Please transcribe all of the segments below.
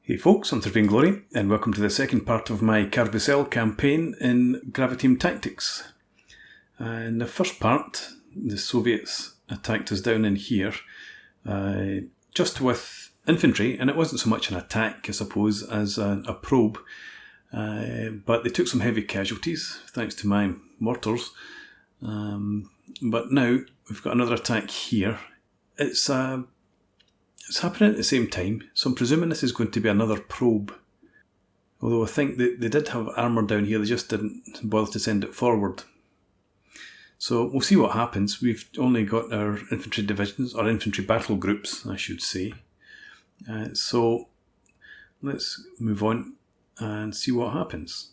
Hey folks, I'm Surveying Glory, and welcome to the second part of my Karbusel campaign in Graviteam Tactics. In the first part, the Soviets attacked us down in here, just with infantry, and it wasn't so much an attack, I suppose, as a probe, but they took some heavy casualties, thanks to my mortars. But now, we've got another attack here. It's happening at the same time, so I'm presuming this is going to be another probe. Although I think they did have armour down here, they just didn't bother to send it forward. So we'll see what happens. We've only got our infantry divisions, or infantry battle groups, I should say. So let's move on and see what happens.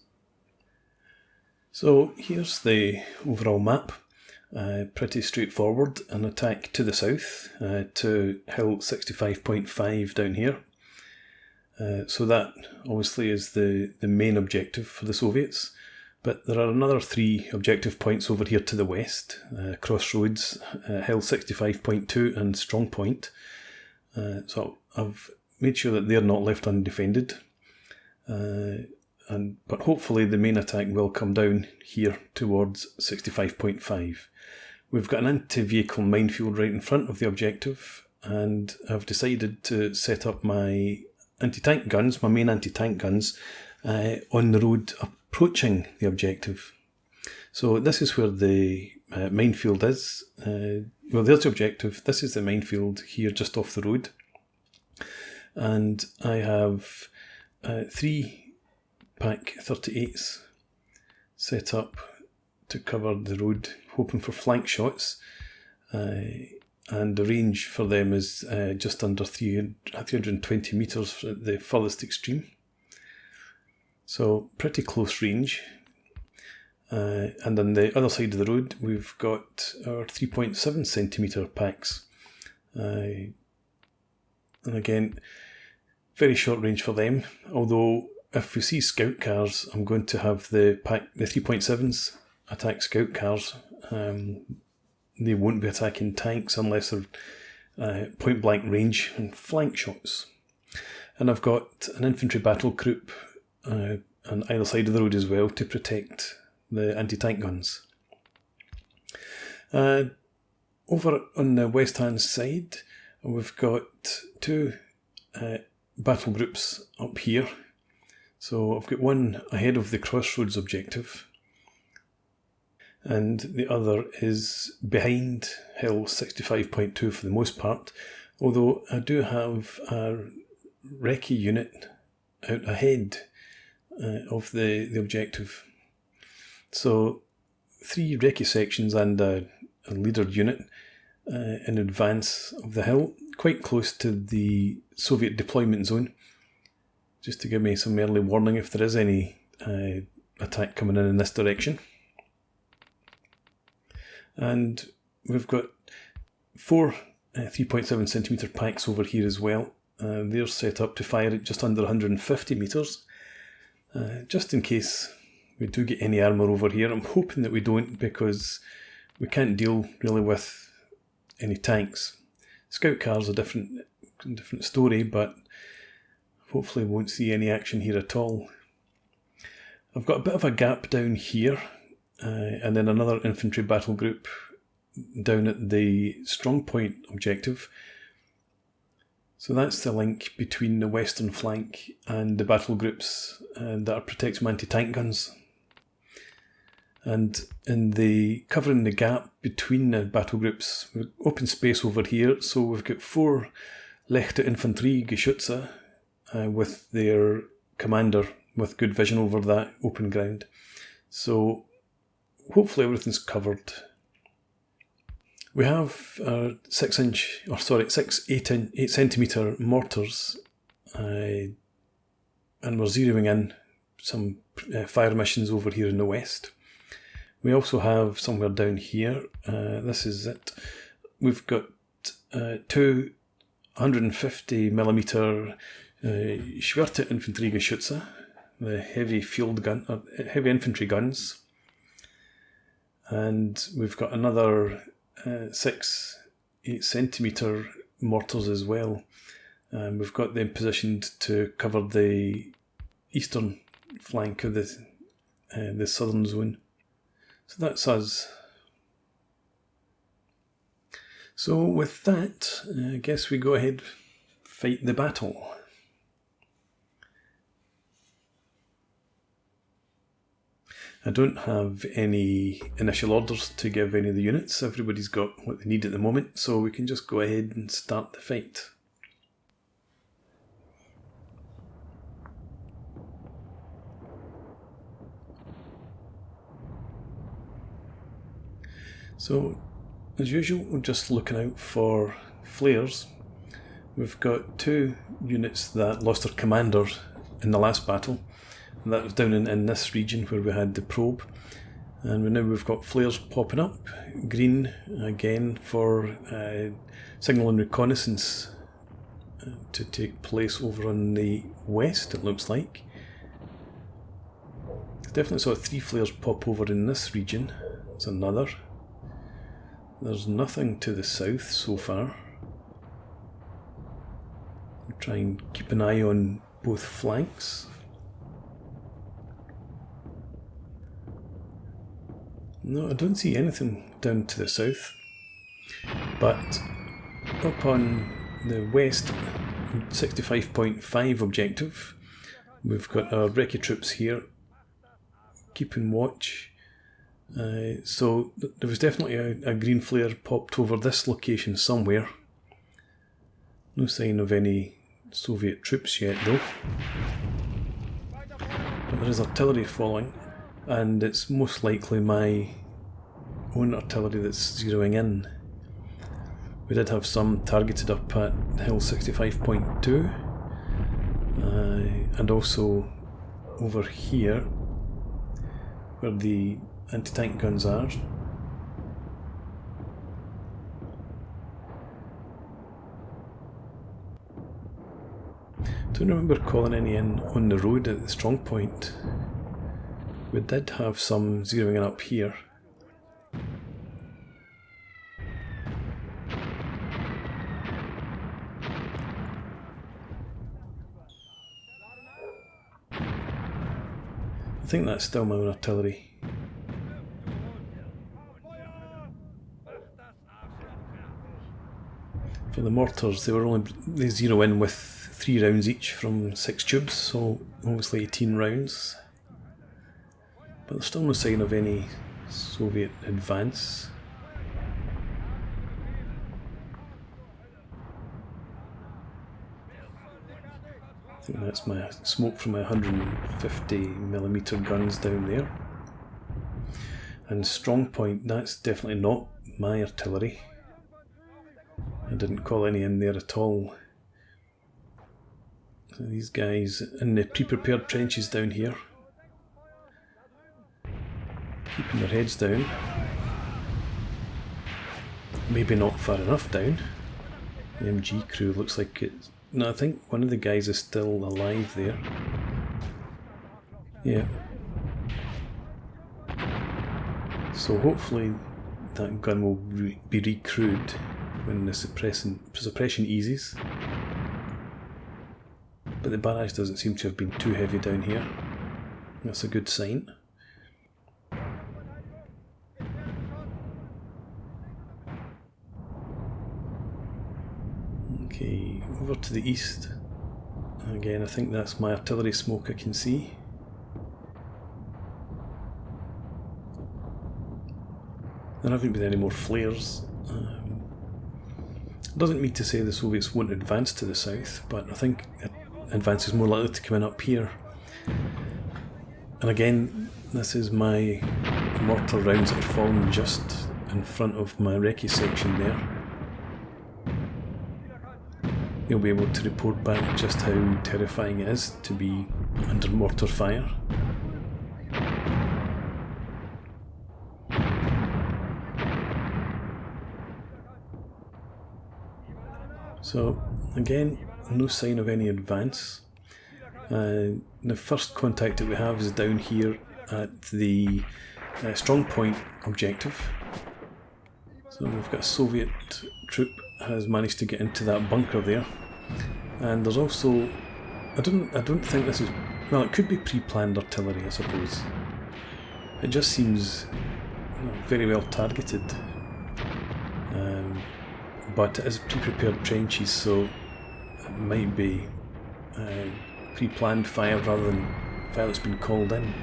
So here's the overall map. Pretty straightforward, an attack to the south, to Hill 65.5 down here. So that obviously is the main objective for the Soviets, but there are another 3 objective points over here to the west, Crossroads, Hill 65.2 and Strong Point. So I've made sure that they're not left undefended, but hopefully the main attack will come down here towards 65.5. We've got an anti-vehicle minefield right in front of the objective, and I've decided to set up my anti-tank guns, my main anti-tank guns, on the road approaching the objective. So this is where the minefield is. Well, there's the objective. This is the minefield here just off the road. And I have 3 Pak 38s set up to cover the road, hoping for flank shots, and the range for them is just under 320 metres at the furthest extreme. So pretty close range. And on the other side of the road we've got our 3.7 centimetre packs. And again, very short range for them, although if we see scout cars, I'm going to have the 3.7s attack scout cars. They won't be attacking tanks unless they're point blank range and flank shots. And I've got an infantry battle group on either side of the road as well to protect the anti-tank guns. Over on the west hand side we've got 2 battle groups up here. So I've got one ahead of the Crossroads objective, and the other is behind Hill 65.2 for the most part, although I do have a recce unit out ahead of the objective. So 3 recce sections and a leader unit in advance of the hill, quite close to the Soviet deployment zone, just to give me some early warning if there is any attack coming in this direction. And we've got 4 3.7 centimetre packs over here as well. They're set up to fire at just under 150 metres, just in case we do get any armour over here. I'm hoping that we don't, because we can't deal really with any tanks. Scout cars are a different story, but hopefully we won't see any action here at all. I've got a bit of a gap down here, and then another infantry battle group down at the Strong Point objective. So that's the link between the western flank and the battle groups that are protecting anti-tank guns. And in the covering the gap between the battle groups, we've open space over here. So we've got 4 Leichte Infanterie Geschütze with their commander with good vision over that open ground. So hopefully everything's covered. We have 6 8 centimetre mortars, and we're zeroing in some fire missions over here in the west. We also have somewhere down here, this is it, we've got 2 150mm Schwerte Infanteriegeschütze, the heavy field gun, heavy infantry guns, and we've got another 6 8 centimetre mortars as well. We've got them positioned to cover the eastern flank of the southern zone. So that's us. So with that, I guess we go ahead, fight the battle. I don't have any initial orders to give any of the units. Everybody's got what they need at the moment, so we can just go ahead and start the fight. So, as usual, we're just looking out for flares. We've got 2 units that lost their commander in the last battle. And that was down in this region where we had the probe. And now we've got flares popping up. Green again for signal and reconnaissance to take place over on the west, it looks like. Definitely saw 3 flares pop over in this region. There's another. There's nothing to the south so far. We'll try and keep an eye on both flanks. No, I don't see anything down to the south, but up on the west 65.5 objective, we've got our recce troops here keeping watch. So there was definitely a green flare popped over this location somewhere. No sign of any Soviet troops yet though, but there is artillery falling. And it's most likely my own artillery that's zeroing in. We did have some targeted up at Hill 65.2 and also over here where the anti-tank guns are. Don't remember calling any in on the road at the strong point. We did have some zeroing in up here. I think that's still my own artillery. For the mortars, they zero in with 3 rounds each from 6 tubes, so obviously 18 rounds. But there's still no sign of any Soviet advance. I think that's my smoke from my 150mm guns down there. And strong point, that's definitely not my artillery. I didn't call any in there at all. So these guys in the pre-prepared trenches down here, keeping their heads down. Maybe not far enough down. The MG crew looks like it's... No, I think one of the guys is still alive there. Yeah. So hopefully that gun will be recrewed when the suppression eases. But the barrage doesn't seem to have been too heavy down here. That's a good sign. Okay, over to the east. Again, I think that's my artillery smoke I can see. There haven't been any more flares. Doesn't mean to say the Soviets won't advance to the south, but I think advance is more likely to come in up here. And again, this is my mortar rounds that are falling just in front of my recce section there. You'll be able to report back just how terrifying it is to be under mortar fire. So again, no sign of any advance. The first contact that we have is down here at the strong point objective. So we've got a Soviet troop has managed to get into that bunker there. And there's also, I don't think this is, well, it could be pre-planned artillery, I suppose. It just seems very well targeted, but it is pre-prepared trenches, so it might be pre-planned fire rather than fire that's been called in.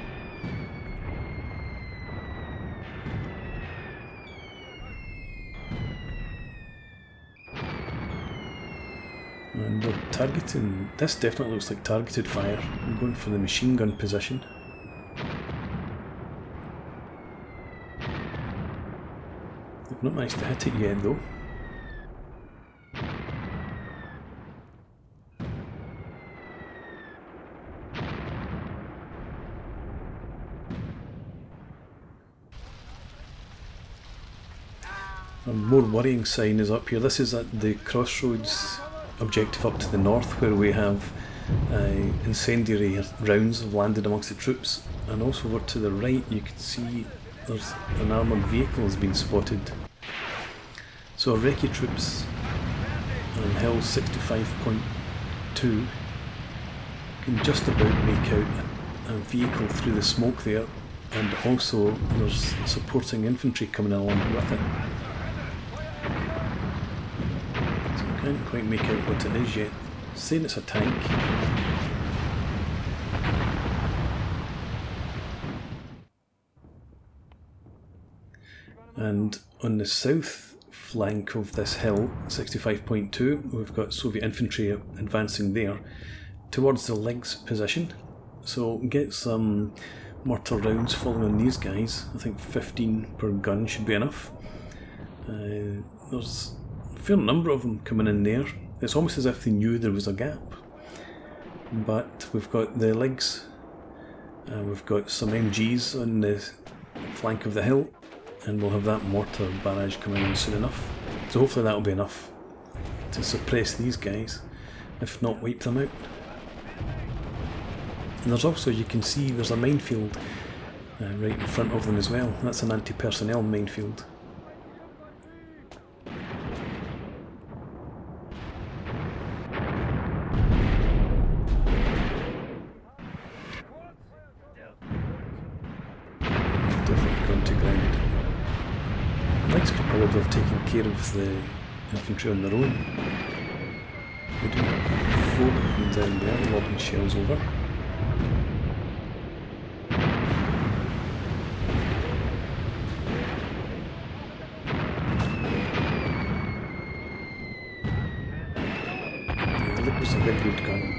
And they're targeting, this definitely looks like targeted fire. I'm going for the machine gun position. They've not managed to hit it yet though. A more worrying sign is up here. This is at the crossroads objective up to the north, where we have incendiary rounds have landed amongst the troops, and also over to the right you can see there's an armoured vehicle has been spotted. So our recce troops on hill 65.2 can just about make out a vehicle through the smoke there, and also there's supporting infantry coming along with it. Can't quite make out what it is yet. Saying it's a tank. And on the south flank of this hill, 65.2, we've got Soviet infantry advancing there towards the legs position. So get some mortar rounds falling on these guys. I think 15 per gun should be enough. There's a fair number of them coming in there. It's almost as if they knew there was a gap. But we've got the legs, we've got some MGs on the flank of the hill, and we'll have that mortar barrage coming in soon enough. So hopefully that'll be enough to suppress these guys, if not wipe them out. And there's also, you can see there's a minefield right in front of them as well. That's an anti-personnel minefield. Have taken care of the infantry on their own. We do have 4 of them down there lobbing shells over. Yeah, the Lick was a very good gun.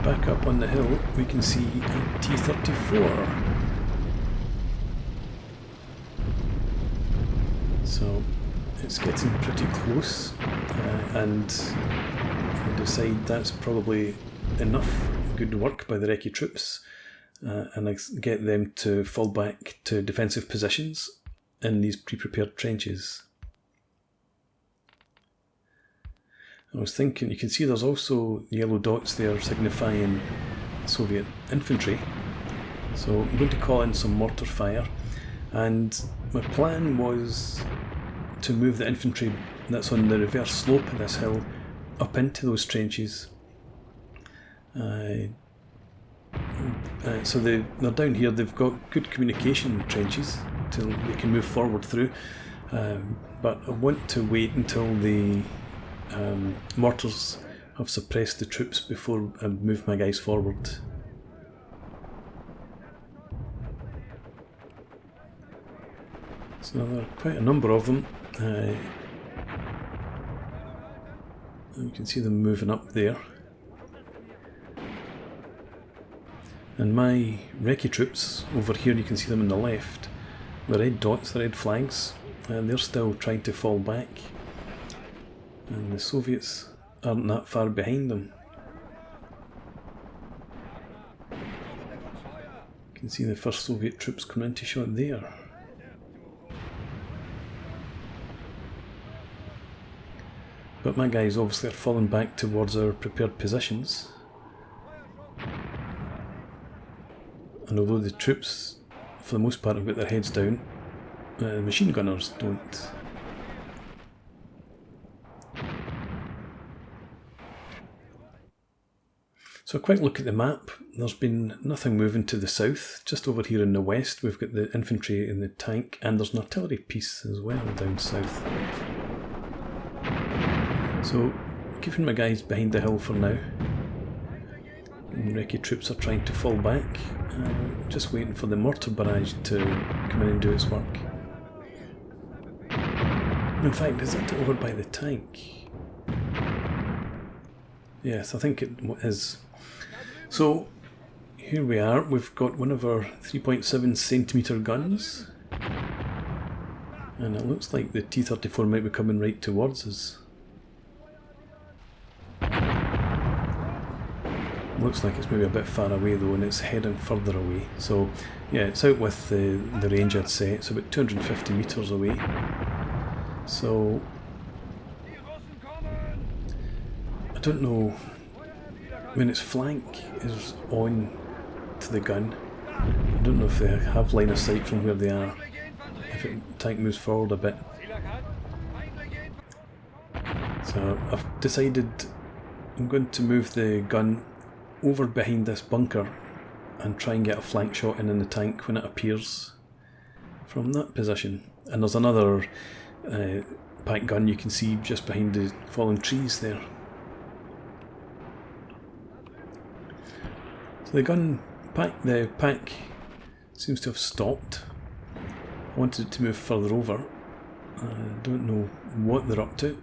Back up on the hill we can see a T-34. So it's getting pretty close, and I decide that's probably enough good work by the recce troops, and I get them to fall back to defensive positions in these pre-prepared trenches. I was thinking, you can see there's also yellow dots there signifying Soviet infantry. So I'm going to call in some mortar fire, and my plan was to move the infantry that's on the reverse slope of this hill up into those trenches. So they're down here, they've got good communication trenches till they can move forward through, but I want to wait until the mortars have suppressed the troops before I move my guys forward. So there are quite a number of them. You can see them moving up there. And my recce troops over here, you can see them on the left. The red dots, the red flags, and they're still trying to fall back. And the Soviets aren't that far behind them. You can see the first Soviet troops coming into shot there. But my guys obviously are falling back towards our prepared positions. And although the troops for the most part have got their heads down. Machine gunners don't. So a quick look at the map. There's been nothing moving to the south. Just over here in the west we've got the infantry and the tank, and there's an artillery piece as well down south. So keeping my guys behind the hill for now. And Recce troops are trying to fall back. Just waiting for the mortar barrage to come in and do its work. In fact, is that over by the tank? Yes, I think it is. So here we are, we've got one of our 3.7 centimetre guns, and it looks like the T-34 might be coming right towards us. Looks like it's maybe a bit far away though, and it's heading further away. So yeah, it's out with the range I'd say. It's about 250 metres away. So I don't know when its flank is on to the gun. I don't know if they have line of sight from where they are, if the tank moves forward a bit. So I've decided I'm going to move the gun over behind this bunker and try and get a flank shot in the tank when it appears from that position. And there's another pack gun you can see just behind the fallen trees there. So the pack seems to have stopped. I wanted it to move further over. I don't know what they're up to.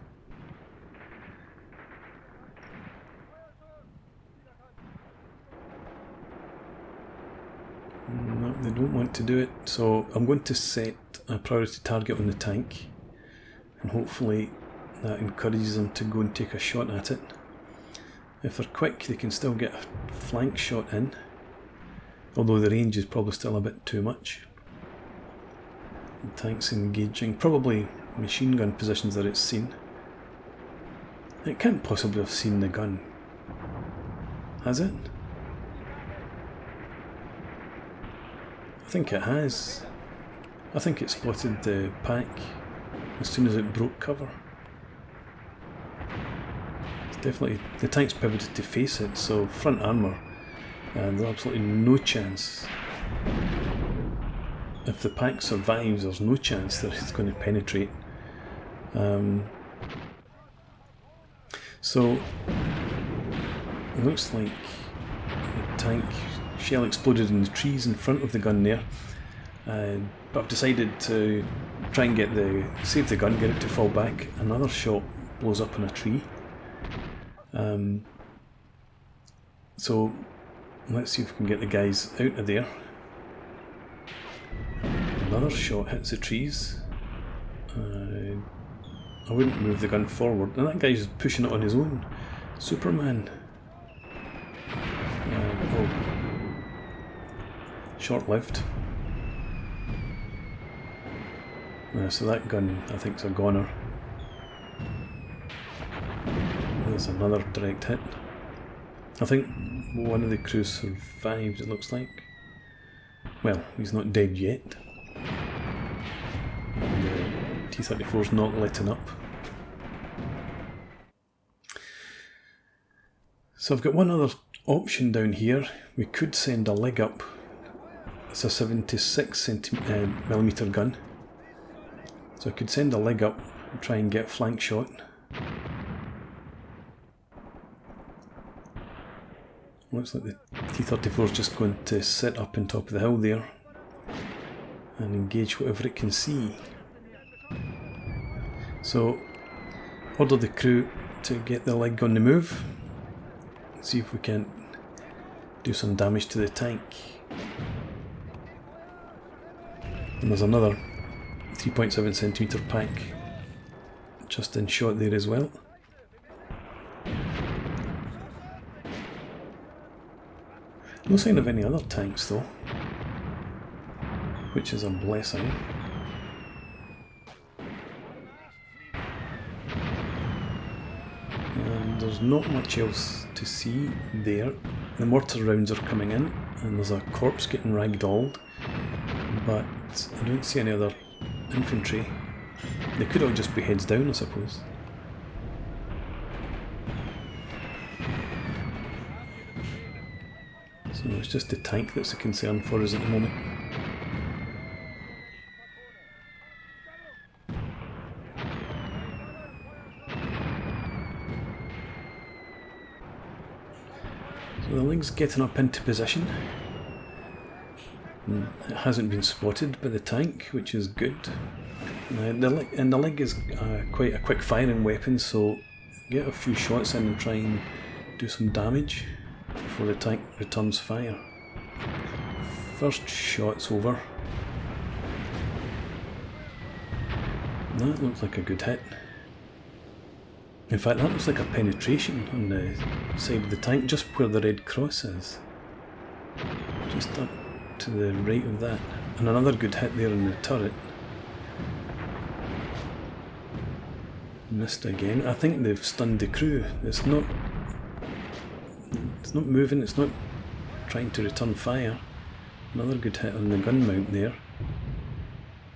No, they don't want to do it, so I'm going to set a priority target on the tank, and hopefully that encourages them to go and take a shot at it. If they're quick, they can still get a flank shot in, although the range is probably still a bit too much. The tank's engaging, probably machine gun positions that it's seen. It can't possibly have seen the gun, has it? I think it has. I think it spotted the pack as soon as it broke cover. It's definitely, the tank's pivoted to face it, so front armour, and there's absolutely no chance. If the pack survives, there's no chance that it's going to penetrate. So it looks like the tank shell exploded in the trees in front of the gun there, but I've decided to try and save the gun, get it to fall back. Another shot blows up in a tree. So let's see if we can get the guys out of there. Another shot hits the trees. I wouldn't move the gun forward, and that guy's pushing it on his own. Superman. Oh. Short-lived. So that gun, I think, is a goner. There's another direct hit. I think one of the crew survived, it looks like. Well, he's not dead yet. And the T-34's not letting up. So I've got one other option down here. We could send a leg up. It's a 76mm gun. So I could send a leg up and try and get a flank shot. Looks like the T-34 is just going to sit up on top of the hill there and engage whatever it can see. So order the crew to get the leg on the move. See if we can do some damage to the tank. And there's another 3.7cm pack just in shot there as well. No sign of any other tanks though, which is a blessing. And there's not much else to see there. The mortar rounds are coming in, and there's a corpse getting ragdolled. but I don't see any other infantry. They could all just be heads down, I suppose. So it's just the tank that's a concern for us at the moment. So the Lig's getting up into position. It hasn't been spotted by the tank, which is good. And the Lig is quite a quick firing weapon, so get a few shots in and try and do some damage before the tank returns fire. First shot's over. That looks like a good hit. In fact, that looks like a penetration on the side of the tank, just where the red cross is. Just up to the right of that. And another good hit there in the turret. Missed again. I think they've stunned the crew. It's not moving, it's not trying to return fire. Another good hit on the gun mount there.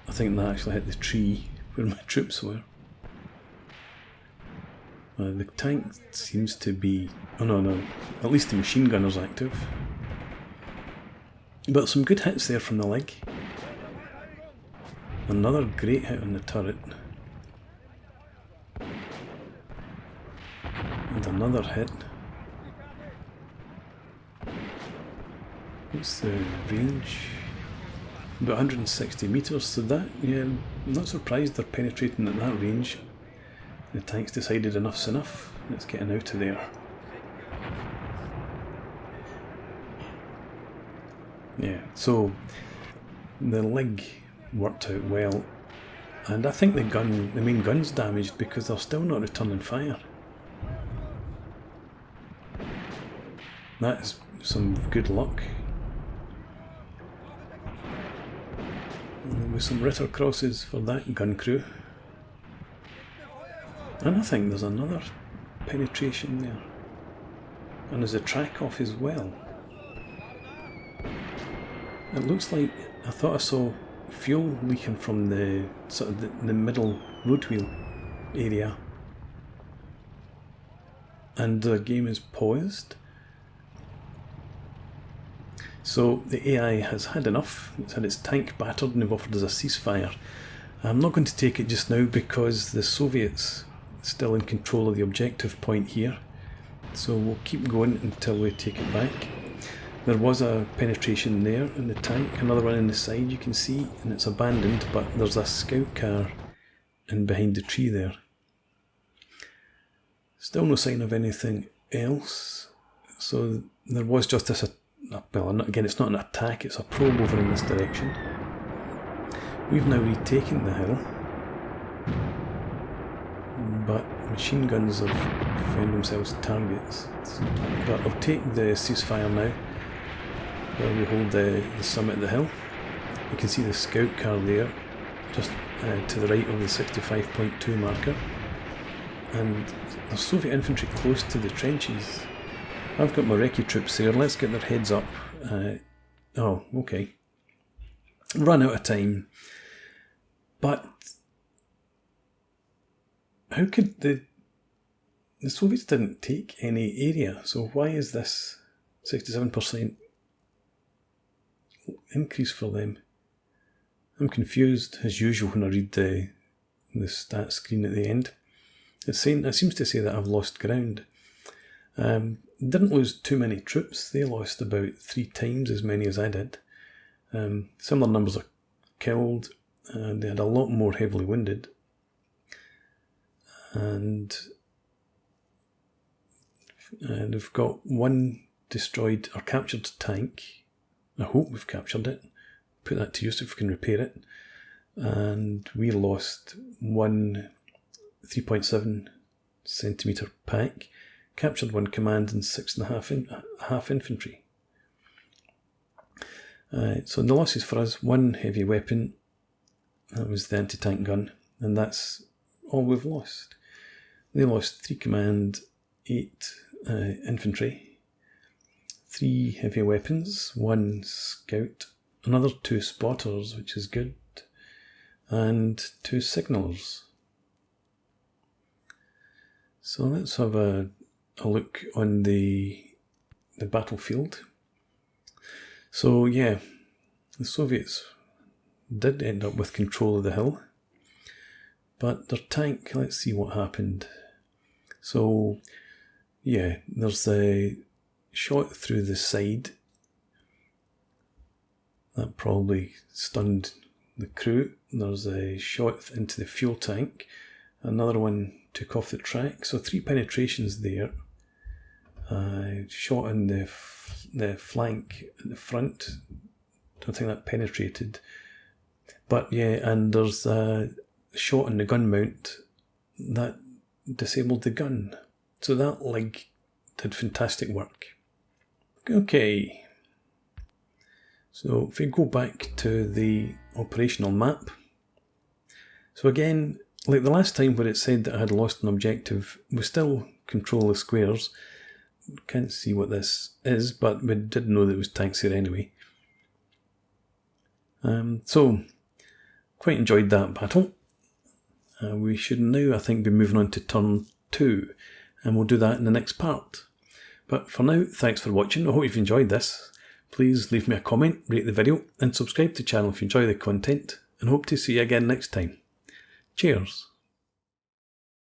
I think that actually hit the tree where my troops were. The tank seems to be... oh no, at least the machine gunner's active. But some good hits there from the Lig. Another great hit on the turret. And another hit. What's the range? About 160 metres, so that, yeah, I'm not surprised they're penetrating at that range. The tank's decided enough's enough, it's getting out of there. Yeah, so the Lig worked out well, and I think the main gun's damaged because they're still not returning fire. That is some good luck. With some Ritter crosses for that gun crew. And I think there's another penetration there. And there's a track off as well. It looks like, I thought I saw fuel leaking from the sort of the middle road wheel area. And the game is paused. So the AI has had enough. It's had its tank battered and they've offered us a ceasefire. I'm not going to take it just now because the Soviets are still in control of the objective point here. So we'll keep going until we take it back. There was a penetration there in the tank, another one in the side you can see, and it's abandoned, but there's a scout car in behind the tree there. Still no sign of anything else. So there was just this, well, again, it's not an attack, it's a probe over in this direction. We've now retaken the hill, but machine guns have found themselves targets. But I'll take the ceasefire now, where we hold the summit of the hill. You can see the scout car there, just to the right of the 65.2 marker. And there's Soviet infantry close to the trenches. I've got my recce troops there, let's get their heads up. Oh, okay. Run out of time. But how could the Soviets didn't take any area, so why is this 67% increase for them? I'm confused as usual when I read the stat screen at the end. It seems to say that I've lost ground. Didn't lose too many troops, they lost about 3 times as many as I did. Similar numbers are killed, and they had a lot more heavily wounded. And they've got 1 destroyed or captured tank. I hope we've captured it. Put that to use if we can repair it. And we lost 1 3.7 centimetre pack. Captured 1 command and 6.5 infantry. So the losses for us, 1 heavy weapon, that was the anti-tank gun, and that's all we've lost. They lost 3 command, 8 infantry, 3 heavy weapons, 1 scout, another 2 spotters, which is good, and 2 signalers. So let's have a look on the battlefield. So yeah, the Soviets did end up with control of the hill, but their tank, let's see what happened. So yeah, there's a shot through the side. That probably stunned the crew. There's a shot into the fuel tank. Another one took off the track. So 3 penetrations there. Shot in the flank at the front. Don't think that penetrated. But yeah, and there's a shot in the gun mount that disabled the gun. So that leg did fantastic work. Okay. So if we go back to the operational map. So again, like the last time where it said that I had lost an objective, we still control the squares. Can't see what this is, but we did know that it was tanks here anyway. So, quite enjoyed that battle. We should now, I think, be moving on to turn 2, and we'll do that in the next part. But for now, thanks for watching. I hope you've enjoyed this. Please leave me a comment, rate the video, and subscribe to the channel if you enjoy the content, and hope to see you again next time. Cheers!